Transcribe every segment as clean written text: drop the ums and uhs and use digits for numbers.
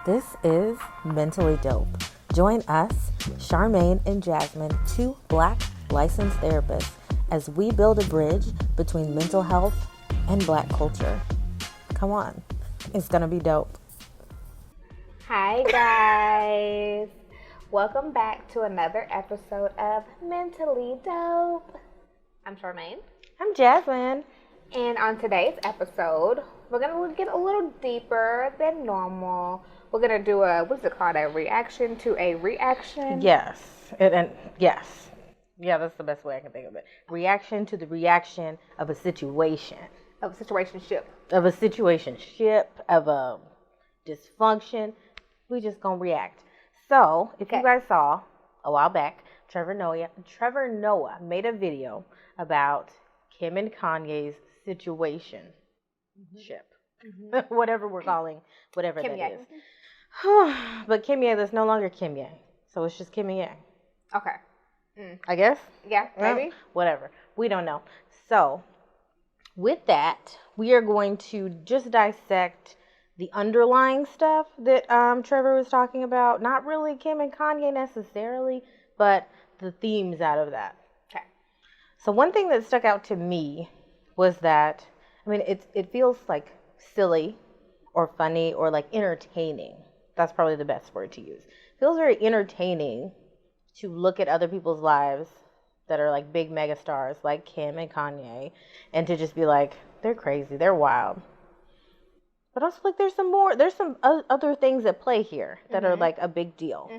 This is Mentally Dope. Join us, Charmaine and Jasmine, two Black licensed therapists, as we build a bridge between mental health and Black culture. Come on, it's gonna be dope. Hi guys, welcome back to another episode of Mentally Dope. I'm Charmaine. I'm Jasmine. And on today's episode, we're going to get a little deeper than normal. We're going to do a reaction to a reaction? Yes, yes. Yeah, that's the best way I can think of it. Reaction to the reaction of a situation. Of a situationship. Of a situationship, of a dysfunction. We just gonna react. So, if you guys saw a while back, Trevor Noah made a video about Kim and Kanye's situation. Whatever we're calling, whatever Kim that Ye. is. But Kim Ye, that's no longer Kim Ye. So it's just Kim Ye. Okay. I guess? Yeah, maybe. Whatever. We don't know. So, with that, we are going to just dissect the underlying stuff that Trevor was talking about. Not really Kim and Kanye necessarily, but the themes out of that. Okay. So one thing that stuck out to me was that, it feels like silly or funny or like entertaining. That's probably the best word to use. It feels very entertaining to look at other people's lives that are like big mega stars like Kim and Kanye and to just be like, they're crazy, they're wild. But also like there's some other things at play here that are like a big deal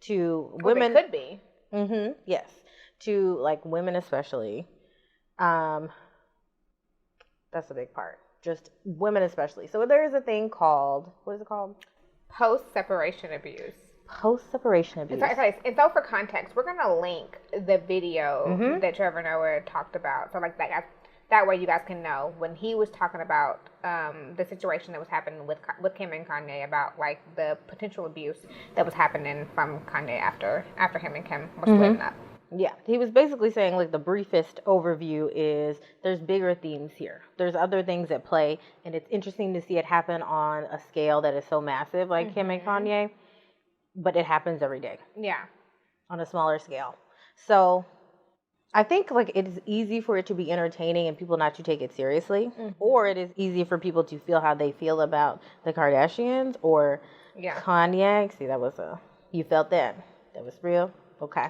to women. They could be. Yes. To like women especially. That's a big part. Just women especially. So there is a thing called, what is it called? Post-separation abuse. Post-separation abuse. And so for context, we're going to link the video that Trevor Noah talked about. So like that way you guys can know when he was talking about the situation that was happening with Kim and Kanye, about like the potential abuse that was happening from Kanye after him and Kim were splitting up. Yeah, he was basically saying like the briefest overview is there's bigger themes here. There's other things at play, and it's interesting to see it happen on a scale that is so massive like Kim and Kanye, but it happens every day. Yeah. On a smaller scale. So I think like it is easy for it to be entertaining and people not to take it seriously, or it is easy for people to feel how they feel about the Kardashians or Kanye. See, you felt that was real. Okay,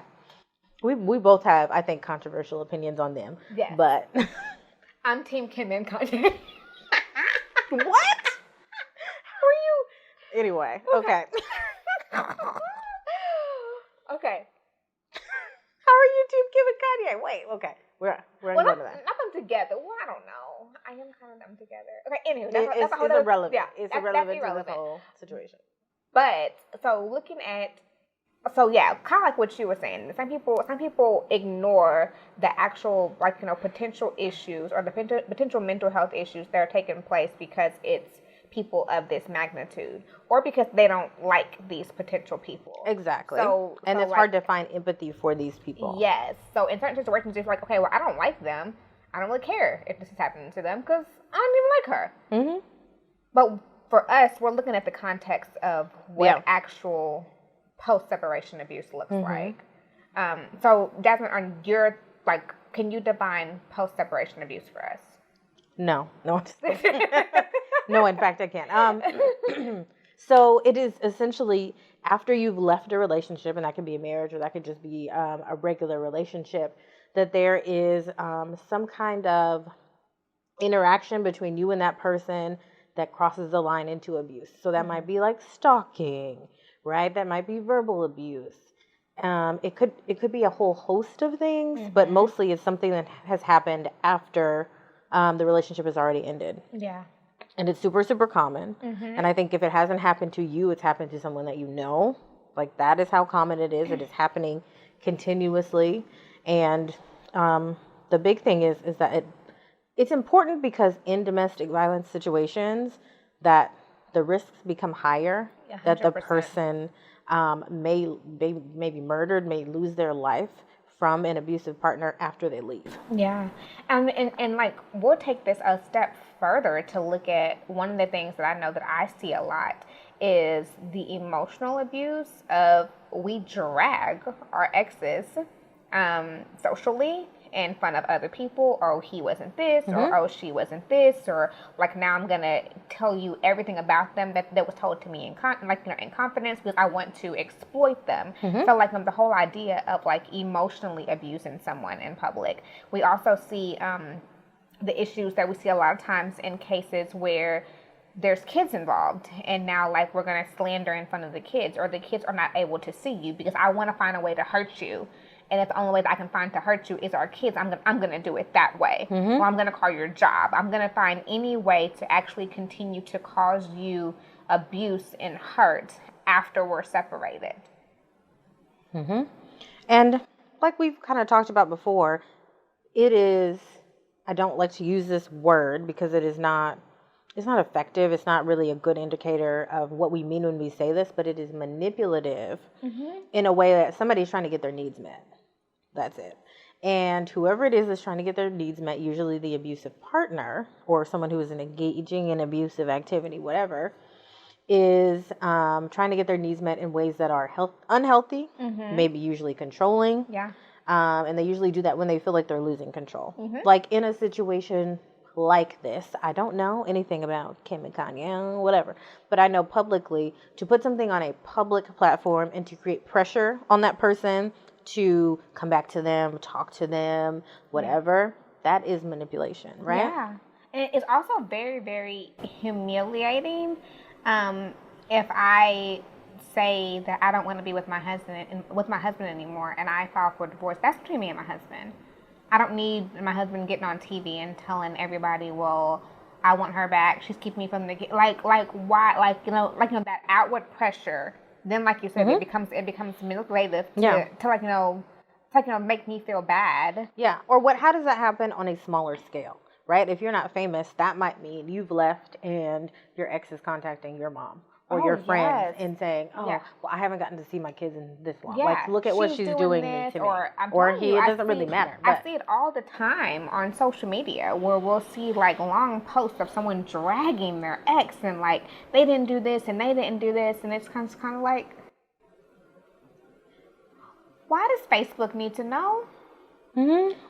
we both have, I think, controversial opinions on them. Yes. But I'm Team Kim and Kanye. What? How are you? Anyway, okay. Okay. How are you Team Kim and Kanye? Wait, okay. We're going to that. Not them together. Well, I don't know. I am kind of them together. Okay, anyway. It's irrelevant. Yeah, it's irrelevant to the whole situation. But, kind of like what you were saying. Some people ignore the actual, potential issues or the potential mental health issues that are taking place because it's people of this magnitude, or because they don't like these potential people. Exactly. And it's hard to find empathy for these people. Yes. So in certain situations, it's like, okay, well, I don't like them. I don't really care if this is happening to them because I don't even like her. But for us, we're looking at the context of what actual post-separation abuse looks like. So Jasmine, can you define post-separation abuse for us? No. No, in fact, I can't. So it is essentially after you've left a relationship, and that could be a marriage or that could just be a regular relationship, that there is some kind of interaction between you and that person that crosses the line into abuse. So that might be like stalking, right? That might be verbal abuse. It could be a whole host of things, but mostly it's something that has happened after the relationship has already ended. Yeah. And it's super, super common. And I think if it hasn't happened to you, it's happened to someone that you know. Like, that is how common it is. It is happening continuously. And the big thing is that it's important because in domestic violence situations that the risks become higher, 100%. That the person may be murdered, may lose their life from an abusive partner after they leave. Yeah. And like, we'll take this a step further to look at one of the things that I know that I see a lot is the emotional abuse of we drag our exes socially in front of other people. Oh, he wasn't this, or oh, she wasn't this, or like now I'm gonna tell you everything about them that was told to me in in confidence because I want to exploit them. So like the whole idea of like emotionally abusing someone in public. We also see the issues that we see a lot of times in cases where there's kids involved, and now like we're gonna slander in front of the kids, or the kids are not able to see you because I want to find a way to hurt you, and if the only way that I can find to hurt you is our kids, I'm gonna do it that way, or I'm gonna call your job. I'm gonna find any way to actually continue to cause you abuse and hurt after we're separated. And like we've kind of talked about before, it is, I don't like to use this word because it's not effective. It's not really a good indicator of what we mean when we say this, but it is manipulative in a way that somebody's trying to get their needs met. That's it. And whoever it is that's trying to get their needs met, usually the abusive partner or someone who is engaging in abusive activity, whatever, is trying to get their needs met in ways that are unhealthy, maybe usually controlling. Yeah. And they usually do that when they feel like they're losing control. Like in a situation like this, I don't know anything about Kim and Kanye, whatever, but I know publicly to put something on a public platform and to create pressure on that person to come back to them, talk to them, whatever, that is manipulation, right? Yeah. And it's also very, very humiliating if I say that I don't want to be with my husband anymore and I file for divorce. That's between me and my husband. I don't need my husband getting on TV and telling everybody, well, I want her back. She's keeping me from the like why that outward pressure. Then, like you said, it becomes manipulative to make me feel bad. Yeah. Or how does that happen on a smaller scale, right? If you're not famous, that might mean you've left and your ex is contacting your mom or your friends and saying, well, I haven't gotten to see my kids in this long. Yeah. Like, look at what she's doing this, to me. Or it doesn't really matter. But I see it all the time on social media where we'll see like long posts of someone dragging their ex and like they didn't do this and they didn't do this, and it's kind of like, why does Facebook need to know?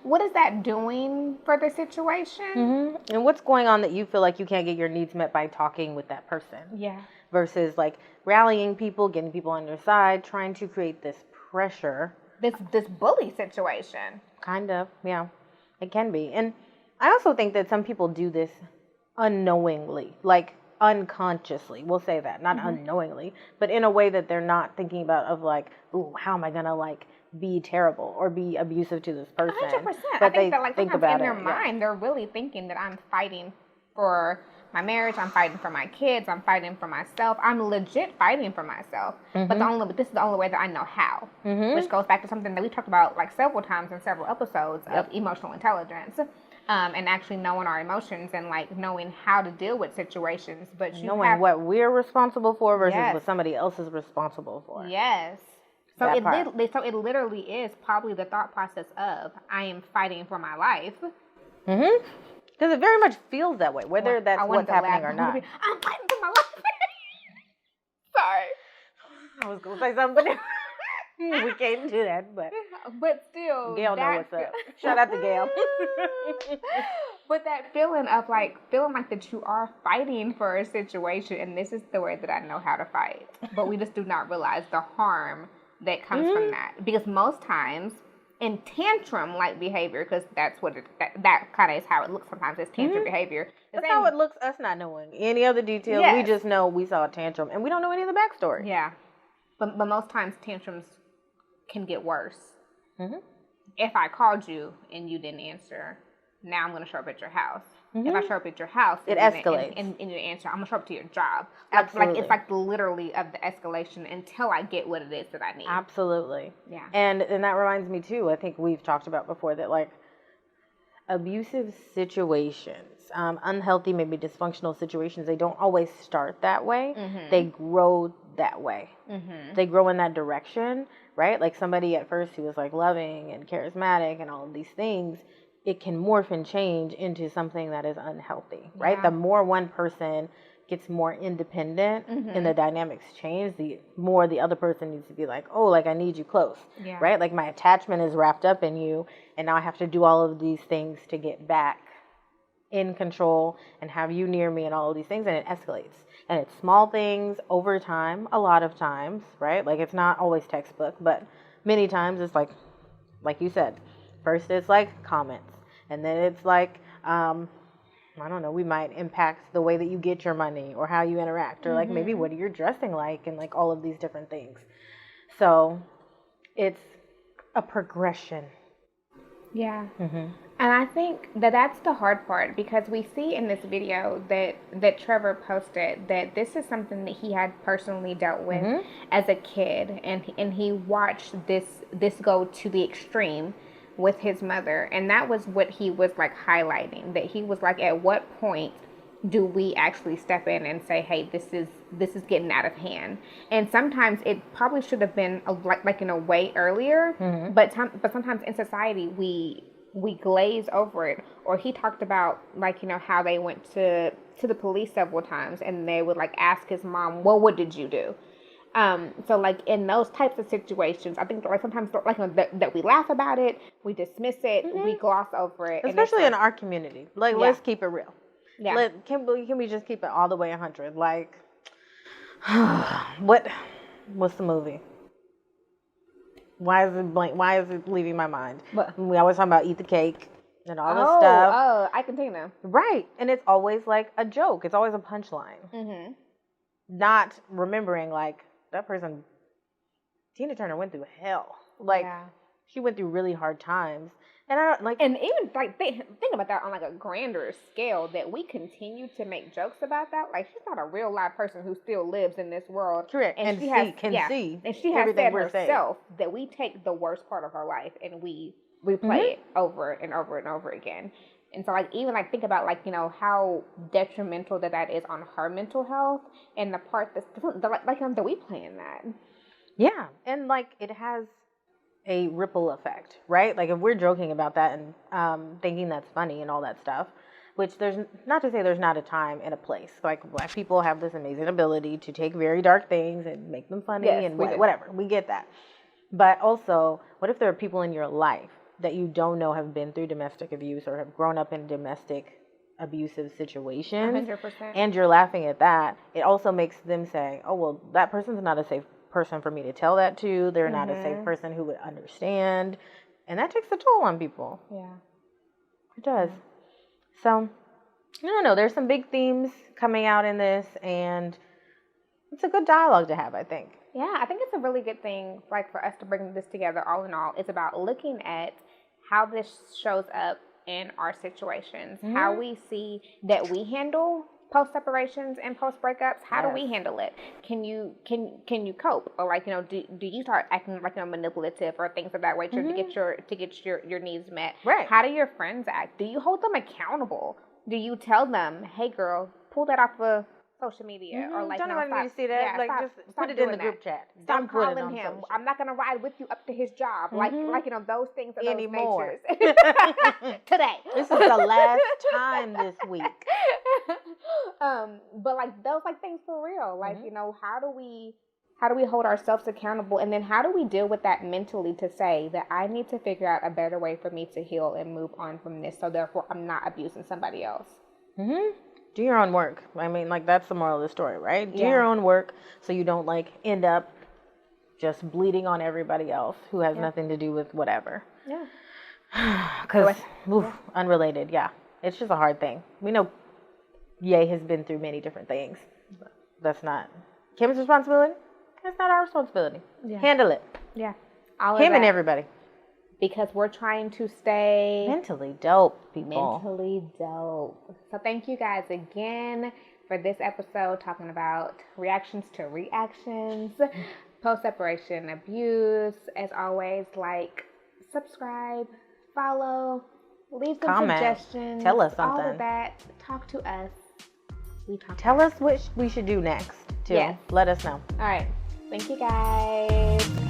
What is that doing for the situation? And what's going on that you feel like you can't get your needs met by talking with that person? Yeah. Versus like rallying people, getting people on your side, trying to create this pressure. This bully situation. Kind of, yeah. It can be. And I also think that some people do this unknowingly, like unconsciously. We'll say that, not unknowingly, but in a way that they're not thinking about of like, ooh, how am I going to like be terrible or be abusive to this person? 100%. But I think that like think sometimes about in their mind, they're really thinking that I'm fighting for my marriage, I'm fighting for my kids, I'm fighting for myself. I'm legit fighting for myself. But this is the only way that I know how. Which goes back to something that we talked about like several times in several episodes of emotional intelligence. And actually knowing our emotions and like knowing how to deal with situations, but knowing what we're responsible for versus what somebody else is responsible for. Yes. So it literally is probably the thought process of I am fighting for my life. Because it very much feels that way, whether that's what's happening or not. I'm fighting for my life. Sorry. I was going to say something. We can't do that, but still, Gail knows what's up. Shout out to Gail. But that feeling like that you are fighting for a situation, and this is the way that I know how to fight. But we just do not realize the harm that comes from that, because most times in tantrum-like behavior, because that's what that kind of is how it looks sometimes. It's tantrum behavior. That's how it looks. Us not knowing any other details, we just know we saw a tantrum, and we don't know any of the backstory. Yeah, but most times tantrums can get worse. If I called you and you didn't answer, now I'm going to show up at your house. If I show up at your house, it escalates. And you didn't answer, I'm going to show up to your job. Absolutely. It's like literally of the escalation until I get what it is that I need. Absolutely. Yeah. And that reminds me too, I think we've talked about before that like abusive situations, unhealthy, maybe dysfunctional situations, they don't always start that way. They grow that way. They grow in that direction, right? Like somebody at first who was like loving and charismatic and all of these things, it can morph and change into something that is unhealthy, right? The more one person gets more independent and the dynamics change, the more the other person needs to be like, oh, like I need you close, right? Like my attachment is wrapped up in you, and now I have to do all of these things to get back in control and have you near me and all of these things, and it escalates. And it's small things over time, a lot of times, right? Like it's not always textbook, but many times it's like you said, first it's like comments, and then it's like, I don't know, we might impact the way that you get your money or how you interact, or like maybe what you're dressing like, and like all of these different things. So it's a progression. Yeah. And I think that that's the hard part, because we see in this video that Trevor posted that this is something that he had personally dealt with as a kid, and he watched this go to the extreme with his mother, and that was what he was like highlighting, that he was like, at what point do we actually step in and say, hey, this is getting out of hand? And sometimes it probably should have been like in a way earlier, but sometimes in society we glaze over it. Or he talked about, like, you know, how they went to the police several times, and they would like ask his mom, well, what did you do? So like in those types of situations, I think like sometimes like that we laugh about it, we dismiss it, we gloss over it, especially in our community. Like, let's keep it real. Yeah. Can we just keep it all the way 100? Like, what's the movie? Why is it blank? Why is it leaving my mind? What? We always talk about eat the cake and all this stuff. Oh, I continue. Right, and it's always like a joke. It's always a punchline. Not remembering like that person. Tina Turner went through hell. Like she went through really hard times. And I don't like, and even like think about that on like a grander scale, that we continue to make jokes about that. Like, she's not a real live person who still lives in this world. Correct. And she see. And she has said herself that we take the worst part of her life and we replay it over and over and over again. And so like even like think about like, you know, how detrimental that is on her mental health, and the part that we play in that. Yeah, and like it has a ripple effect, right? Like if we're joking about that and thinking that's funny and all that stuff, which there's not to say there's not a time and a place. Like Black people have this amazing ability to take very dark things and make them funny, and whatever. We get that. But also, what if there are people in your life that you don't know have been through domestic abuse or have grown up in domestic abusive situations, 100%. and you're laughing at that? It also makes them say, oh, well, that person's not a safe person for me to tell that to. They're not a safe person who would understand, and that takes a toll on people. Yeah, it does. So I don't know, there's some big themes coming out in this, and it's a good dialogue to have, I think. Yeah, I think it's a really good thing, like, for us to bring this together. All in all, it's about looking at how this shows up in our situations, how we see that we handle post separations and post breakups. How do we handle it? Can you cope? Or like, you know, do you start acting like, you know, manipulative or things of that way to get your needs met? Right. How do your friends act? Do you hold them accountable? Do you tell them, hey girl, pull that off of social media, or like, don't no, want me to see that. Like, just put it in the group chat. Stop don't calling him. I'm not gonna ride with you up to his job. Like you know, those things are anymore. Those natures. Today. This is the last time this week. But like those like things for real. Like, you know, how do we hold ourselves accountable, and then how do we deal with that mentally to say that I need to figure out a better way for me to heal and move on from this, so therefore I'm not abusing somebody else. Do your own work. I mean, like, that's the moral of the story, right? Do your own work so you don't like end up just bleeding on everybody else who has nothing to do with whatever. Yeah. Because, unrelated, it's just a hard thing. We know Ye has been through many different things. But that's not Kim's responsibility. That's not our responsibility. Yeah. Handle it. Yeah. Him and everybody. Because we're trying to stay mentally dope, people. Mentally dope. So thank you guys again for this episode, talking about reactions to reactions, post-separation abuse. As always, like, subscribe, follow, leave some suggestions. Tell us something. All of that. Talk to us. Tell us what we should do next, too. Yes. Let us know. All right. Thank you, guys.